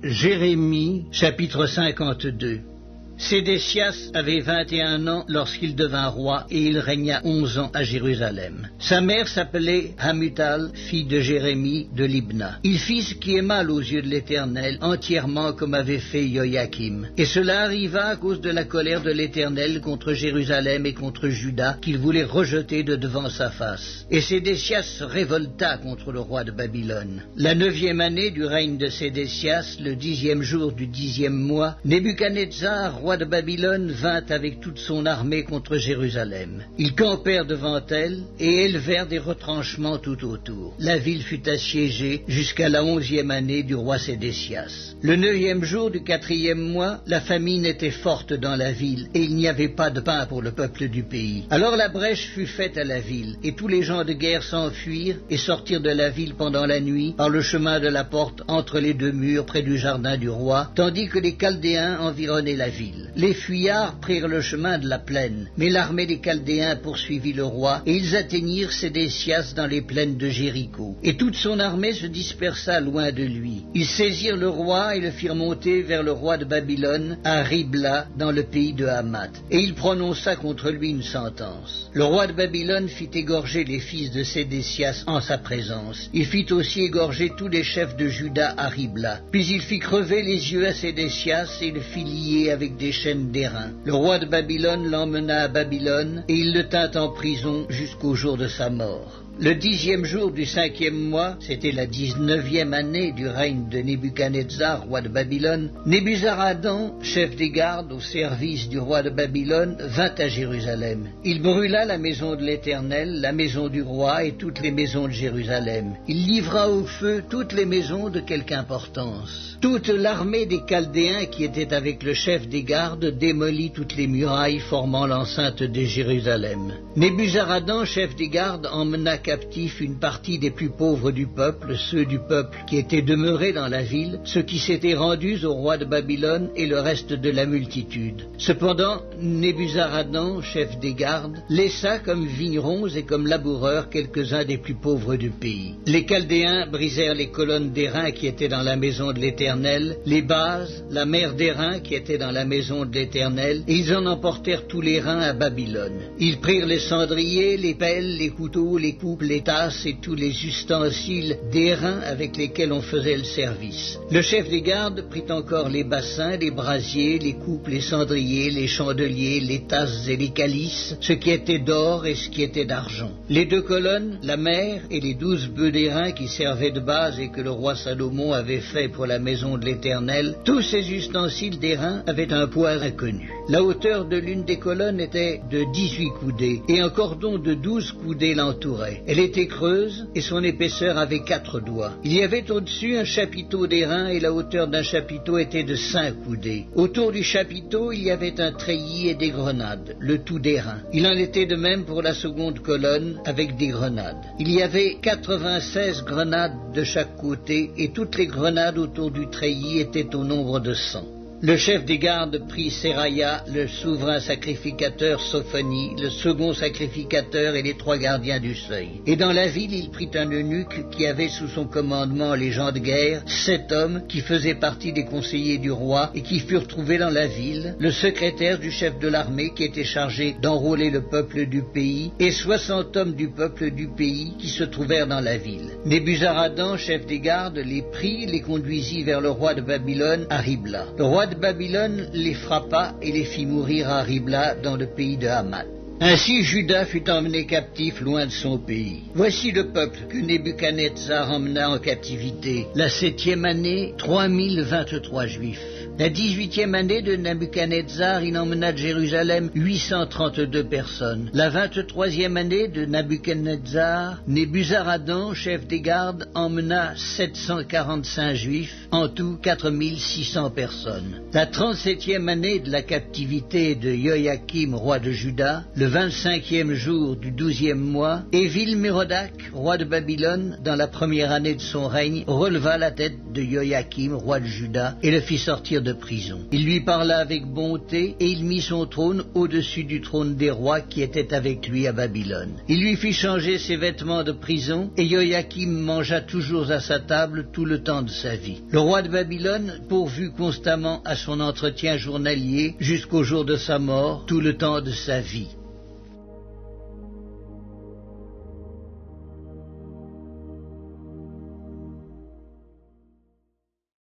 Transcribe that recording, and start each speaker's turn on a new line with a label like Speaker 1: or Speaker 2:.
Speaker 1: Jérémie, chapitre 52. Sédécias avait 21 ans lorsqu'il devint roi et il régna 11 ans à Jérusalem. Sa mère s'appelait Hamutal, fille de Jérémie de Libna. Il fit ce qui est mal aux yeux de l'Éternel, entièrement comme avait fait Joachim. Et cela arriva à cause de la colère de l'Éternel contre Jérusalem et contre Juda, qu'il voulait rejeter de devant sa face. Et Sédécias se révolta contre le roi de Babylone. La 9e année du règne de Sédécias, le 10e jour du 10e mois, Nebuchadnezzar, roi de Babylone, vint avec toute son armée contre Jérusalem. Ils campèrent devant elle et élevèrent des retranchements tout autour. La ville fut assiégée jusqu'à la 11e année du roi Sédécias. Le 9e jour du 4e mois, la famine était forte dans la ville et il n'y avait pas de pain pour le peuple du pays. Alors la brèche fut faite à la ville et tous les gens de guerre s'enfuirent et sortirent de la ville pendant la nuit par le chemin de la porte entre les deux murs près du jardin du roi, tandis que les Chaldéens environnaient la ville. Les fuyards prirent le chemin de la plaine, mais l'armée des Chaldéens poursuivit le roi, et ils atteignirent Sédécias dans les plaines de Jéricho. Et toute son armée se dispersa loin de lui. Ils saisirent le roi et le firent monter vers le roi de Babylone, à Ribla, dans le pays de Hamath. Et il prononça contre lui une sentence. Le roi de Babylone fit égorger les fils de Sédécias en sa présence. Il fit aussi égorger tous les chefs de Juda à Ribla. Puis il fit crever les yeux à Sédécias et le fit lier avec des chaînes d'airain. Le roi de Babylone l'emmena à Babylone et il le tint en prison jusqu'au jour de sa mort. Le 10e jour du 5e mois, c'était la 19e année du règne de Nebuchadnezzar, roi de Babylone, Nebuzaradan, chef des gardes au service du roi de Babylone, vint à Jérusalem. Il brûla la maison de l'Éternel, la maison du roi et toutes les maisons de Jérusalem. Il livra au feu toutes les maisons de quelque importance. Toute l'armée des Chaldéens qui était avec le chef des gardes démolit toutes les murailles formant l'enceinte de Jérusalem. Nebuzaradan, chef des gardes, emmena captifs une partie des plus pauvres du peuple, ceux du peuple qui étaient demeurés dans la ville, ceux qui s'étaient rendus au roi de Babylone et le reste de la multitude. Cependant, Nebuzaradan, chef des gardes, laissa comme vignerons et comme laboureurs quelques-uns des plus pauvres du pays. Les Chaldéens brisèrent les colonnes d'airain qui étaient dans la maison de l'Éternel, les bases, la mer d'airain qui était dans la maison de l'Éternel, et ils en emportèrent tous les reins à Babylone. Ils prirent les cendriers, les pelles, les couteaux, les coupes, les tasses et tous les ustensiles d'airain avec lesquels on faisait le service. Le chef des gardes prit encore les bassins, les brasiers, les coupes, les cendriers, les chandeliers, les tasses et les calices, ce qui était d'or et ce qui était d'argent. Les 2 colonnes, la mer et les 12 bœufs d'airain qui servaient de base et que le roi Salomon avait fait pour la maison de l'Éternel, tous ces ustensiles d'airain avaient un poids inconnu. La hauteur de l'une des colonnes était de 18 coudées et un cordon de 12 coudées l'entourait. Elle était creuse et son épaisseur avait 4 doigts. Il y avait au-dessus un chapiteau d'airain et la hauteur d'un chapiteau était de 5 coudées. Autour du chapiteau, il y avait un treillis et des grenades, le tout d'airain. Il en était de même pour la seconde colonne avec des grenades. Il y avait 96 grenades de chaque côté et toutes les grenades autour du treillis étaient au nombre de 100. Le chef des gardes prit Seraya, le souverain sacrificateur Sophanie, le second sacrificateur et les 3 gardiens du seuil. Et dans la ville, il prit un eunuque qui avait sous son commandement les gens de guerre, 7 hommes qui faisaient partie des conseillers du roi et qui furent trouvés dans la ville, le secrétaire du chef de l'armée qui était chargé d'enrôler le peuple du pays, et 60 hommes du peuple du pays qui se trouvèrent dans la ville. Nebuzaradan, chef des gardes, les prit, les conduisit vers le roi de Babylone à Ribla. Le roi de Babylone les frappa et les fit mourir à Ribla dans le pays de Hamath. Ainsi Juda fut emmené captif loin de son pays. Voici le peuple que Nebuchadnezzar emmena en captivité. La 7e année, 3023 Juifs. La 18e année de Nebuchadnezzar, il emmena de Jérusalem 832 personnes. La 23e année de Nebuchadnezzar, Nebuzaradan, chef des gardes, emmena 745 Juifs, en tout 4600 personnes. La 37e année de la captivité de Joachim, roi de Juda, le 25e jour du 12e mois, Évil-Mérodach, roi de Babylone, dans la première année de son règne, releva la tête de Joachim, roi de Juda, et le fit sortir de prison. Il lui parla avec bonté, et il mit son trône au-dessus du trône des rois qui étaient avec lui à Babylone. Il lui fit changer ses vêtements de prison, et Joachim mangea toujours à sa table tout le temps de sa vie. Le roi de Babylone pourvut constamment à son entretien journalier jusqu'au jour de sa mort, tout le temps de sa vie.